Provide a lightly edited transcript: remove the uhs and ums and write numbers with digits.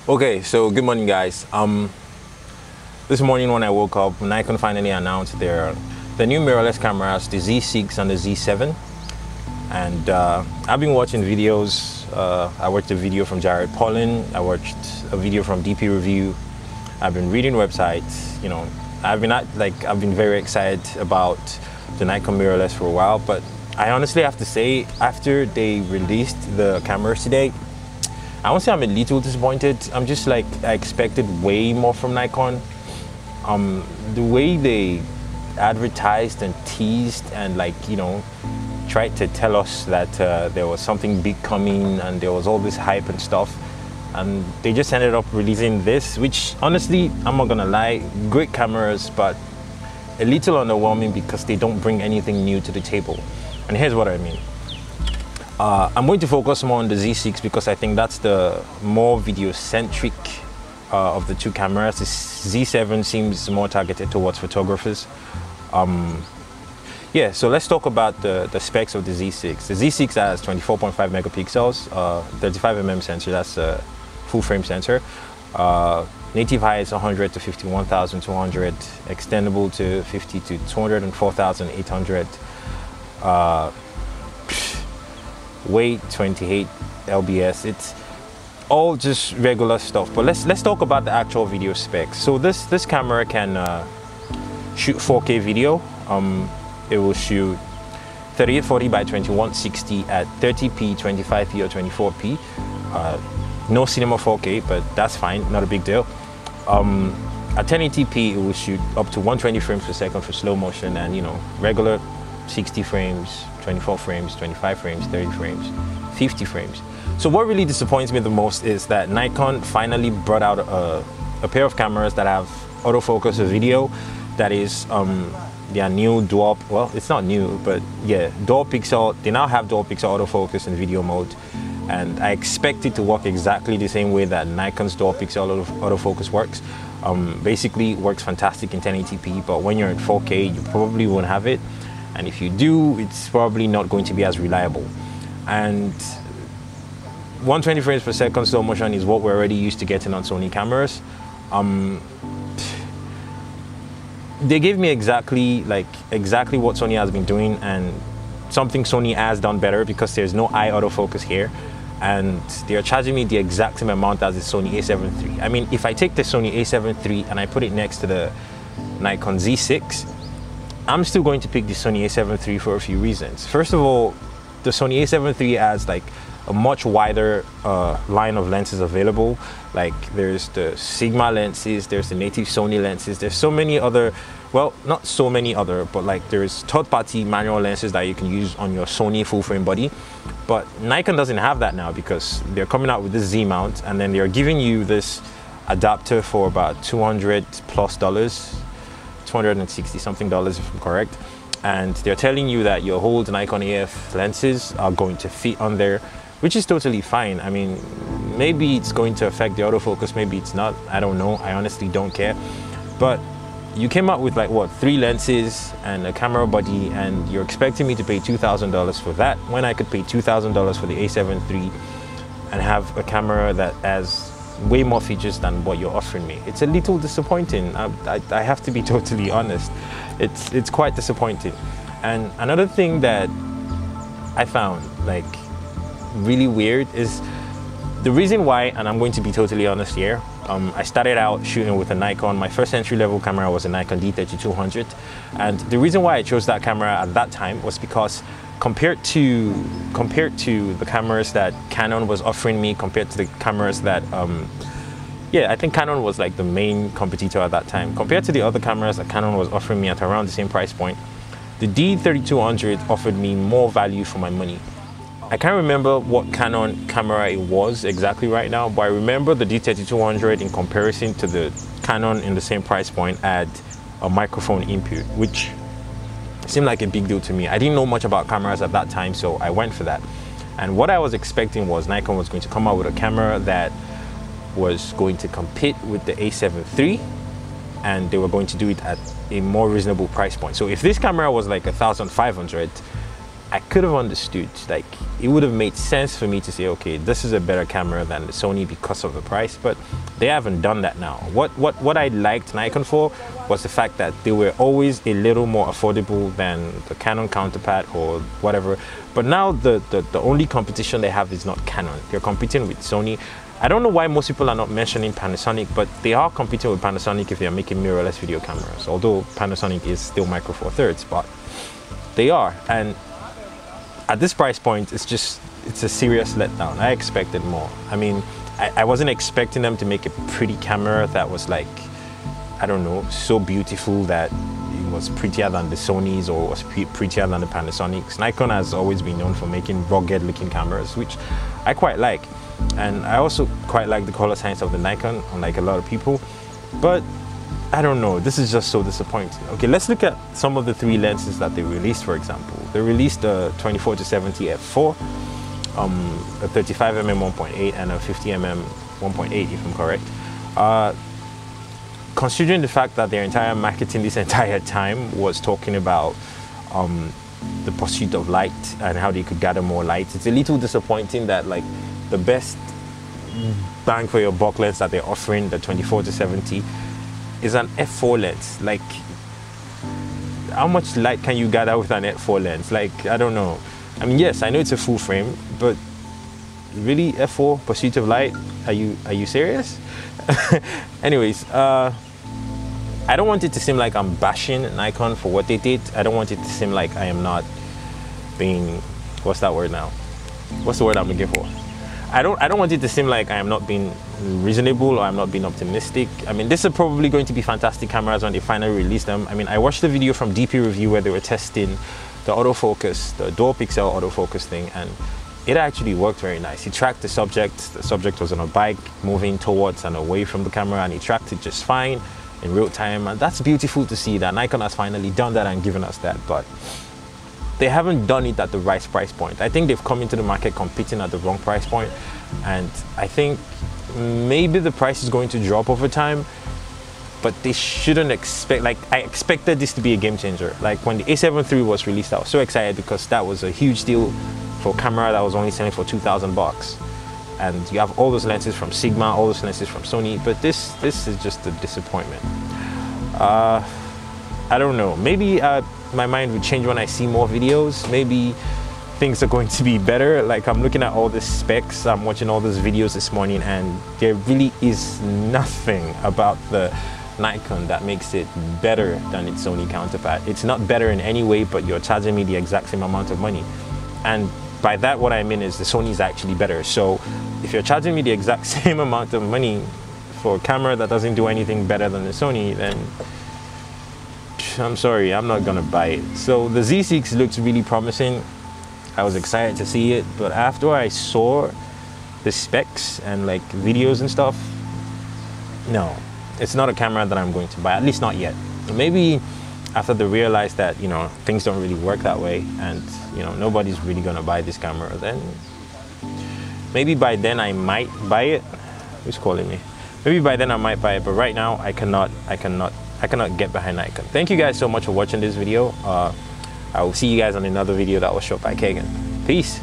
Okay, so good morning, guys. This morning when I woke up, Nikon finally announced the new mirrorless cameras, the Z6 and the Z7. And I've been watching videos. I watched a video from Jared Paulin. I watched a video from DP Review. I've been reading websites. You know, I've been very excited about the Nikon mirrorless for a while. But I honestly have to say, after they released the cameras today, I won't say I'm a little disappointed. I'm just like, I expected way more from Nikon. The way they advertised and teased and tried to tell us that there was something big coming and there was all this hype and stuff, and they just ended up releasing this, which honestly, I'm not gonna lie, great cameras, but a little underwhelming because they don't bring anything new to the table. And here's what I mean. I'm going to focus more on the Z6 because I think that's the more video-centric of the two cameras. The Z7 seems more targeted towards photographers. Yeah, so let's talk about the specs of the Z6. The Z6 has 24.5 megapixels, 35mm sensor, that's a full frame sensor. Native height is 100 to 51,200, extendable to 50 to 204,800. Weight 28 lbs. It's all just regular stuff, but let's talk about the actual video specs. So this camera can shoot 4K video. It will shoot 3840 by 2160 at 30p, 25p, or 24p. No cinema 4K, but that's fine, not a big deal. At 1080p, it will shoot up to 120 frames per second for slow motion, and regular 60 frames, 24 frames, 25 frames, 30 frames, 50 frames. So what really disappoints me the most is that Nikon finally brought out a pair of cameras that have autofocus video. That is their new dual, well, it's not new, but yeah, dual pixel. They now have dual pixel autofocus in video mode, and I expect it to work exactly the same way that Nikon's dual pixel autofocus works. Basically, it works fantastic in 1080p, but when you're in 4K, you probably won't have it. And if you do, it's probably not going to be as reliable. And 120 frames per second slow motion is what we're already used to getting on Sony cameras. They gave me exactly what Sony has been doing, and something Sony has done better, because there's no eye autofocus here, and they're charging me the exact same amount as the Sony A7 III. I mean, if I take the Sony A7 III and I put it next to the Nikon Z6, I'm still going to pick the Sony A7 III for a few reasons. First of all, the Sony A7 III has a much wider line of lenses available. There's the Sigma lenses, there's the native Sony lenses, there's so many other, well, not so many other, but there's third-party manual lenses that you can use on your Sony full-frame body. But Nikon doesn't have that now, because they're coming out with this Z mount, and then they're giving you this adapter for about $200 plus, $260 something if I'm correct. And they're telling you that your whole Nikon AF lenses are going to fit on there, which is totally fine. I mean, maybe it's going to affect the autofocus, maybe it's not, I don't know, I honestly don't care. But you came out with 3 lenses and a camera body, and you're expecting me to pay $2,000 for that, when I could pay $2,000 for the A7 III and have a camera that has way more features than what you're offering me. It's a little disappointing. I have to be totally honest. It's quite disappointing. And another thing that I found really weird is the reason why, and I'm going to be totally honest here, I started out shooting with a Nikon. My first entry-level camera was a Nikon D3200, and the reason why I chose that camera at that time was because compared to the cameras that Canon was offering me, compared to the cameras that yeah, I think Canon was the main competitor at that time. Compared to the other cameras that Canon was offering me at around the same price point, the D3200 offered me more value for my money. I can't remember what Canon camera it was exactly right now, but I remember the D3200 in comparison to the Canon in the same price point had a microphone input, which seemed like a big deal to me. I didn't know much about cameras at that time, so I went for that. And what I was expecting was Nikon was going to come out with a camera that was going to compete with the A7 III, and they were going to do it at a more reasonable price point. So if this camera was $1,500, I could have understood, like it would have made sense for me to say, okay, this is a better camera than the Sony because of the price, but they haven't done that now. What I liked Nikon for was the fact that they were always a little more affordable than the Canon counterpart or whatever. But now the only competition they have is not Canon. They're competing with Sony. I don't know why most people are not mentioning Panasonic, but they are competing with Panasonic if they are making mirrorless video cameras, although Panasonic is still Micro Four Thirds, but they are. And at this price point, it's a serious letdown. I expected more. I mean, I wasn't expecting them to make a pretty camera that was like, I don't know, so beautiful that it was prettier than the Sonys or was prettier than the Panasonics. Nikon has always been known for making rugged looking cameras, which I quite like. And I also quite like the color science of the Nikon, unlike a lot of people. But I don't know, this is just so disappointing. Okay, let's look at some of the 3 lenses that they released, for example. They released a 24-70 f4, a 35mm 1.8 and a 50mm 1.8 if I'm correct. Considering the fact that their entire marketing this entire time was talking about the pursuit of light and how they could gather more light, it's a little disappointing that like the best bang for your buck lens that they're offering, the 24-70, is an f4 lens. Like, how much light can you gather with an f4 lens? Like, I don't know. I mean, yes, I know it's a full frame, but really, f4 pursuit of light? Are you serious? Anyways, I don't want it to seem like I'm bashing Nikon for what they did. I don't want it to seem like I am not being, what's that word now? What's the word I'm looking for? I don't want it to seem like I am not being reasonable or I'm not being optimistic. I mean, this is probably going to be fantastic cameras when they finally release them. I mean, I watched the video from DP Review where they were testing the autofocus, the dual pixel autofocus thing, and it actually worked very nice. He tracked the subject. The subject was on a bike moving towards and away from the camera, and he tracked it just fine in real time. And that's beautiful to see that Nikon has finally done that and given us that. But they haven't done it at the right price point. I think they've come into the market competing at the wrong price point, and I think maybe the price is going to drop over time, but they shouldn't expect, like, I expected this to be a game changer. Like when the A7 III was released, I was so excited because that was a huge deal for a camera that was only selling for 2,000 bucks. And you have all those lenses from Sigma, all those lenses from Sony, but this is just a disappointment. I don't know, maybe my mind will change when I see more videos. Maybe things are going to be better. Like, I'm looking at all the specs, I'm watching all those videos this morning, and there really is nothing about the Nikon that makes it better than its Sony counterpart. It's not better in any way, but you're charging me the exact same amount of money. And by that, what I mean is the Sony is actually better. So if you're charging me the exact same amount of money for a camera that doesn't do anything better than the Sony, then I'm sorry, I'm not gonna buy it. So the Z6 looks really promising. I was excited to see it, but after I saw the specs and like videos and stuff, no, it's not a camera that I'm going to buy, at least not yet. Maybe after they realize that, you know, things don't really work that way, and you know, nobody's really gonna buy this camera, then maybe by then I might buy it. Who's calling me? Maybe by then I might buy it, but right now I cannot get behind Nikon. Thank you guys so much for watching this video. I will see you guys on another video that was shot by Kagan. Peace.